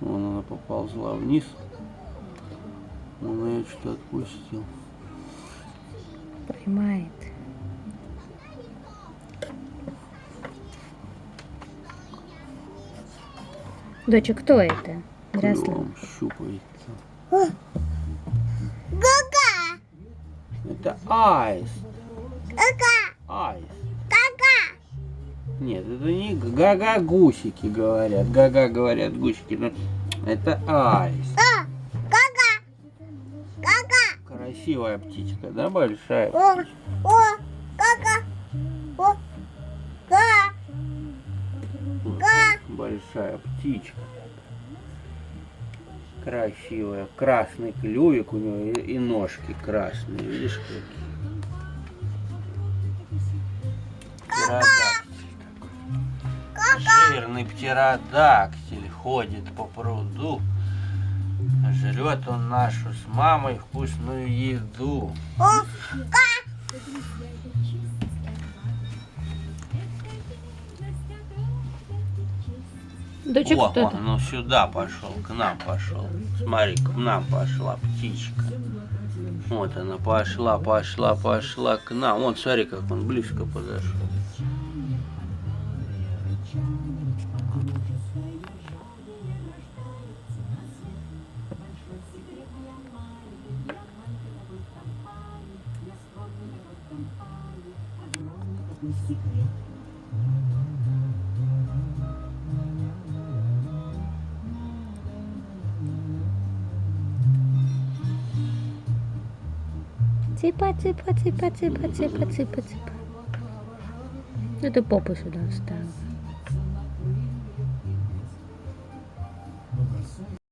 Вон она поползла вниз. Он ее что-то отпустил. Поймает. Доча, кто это? Здравствуй. Клювом щупается. Гага! Это аист. Гага! Аист. Гага! Нет, это не гага гусики говорят. Гага говорят гусики. Но это аист. Гага! Гага! Красивая птичка, да, большая О! птичка? О! Гага! О! Га! Га! Большая птичка. Красивая. Красный клювик у него и ножки красные. Видишь, какие? Птеродактиль такой. Жирный птеродактиль ходит по пруду. Жрет он нашу с мамой вкусную еду. О! Га! Доча, О, кто это? ну сюда пошел, к нам пошел. Смотри, к нам пошла птичка. Вот она пошла к нам. Вон, смотри, как он близко подошел. Цыпа, цыпа, цыпа, цыпа, цыпа, цыпа, цыпа. Ну ты попу сюда вставил.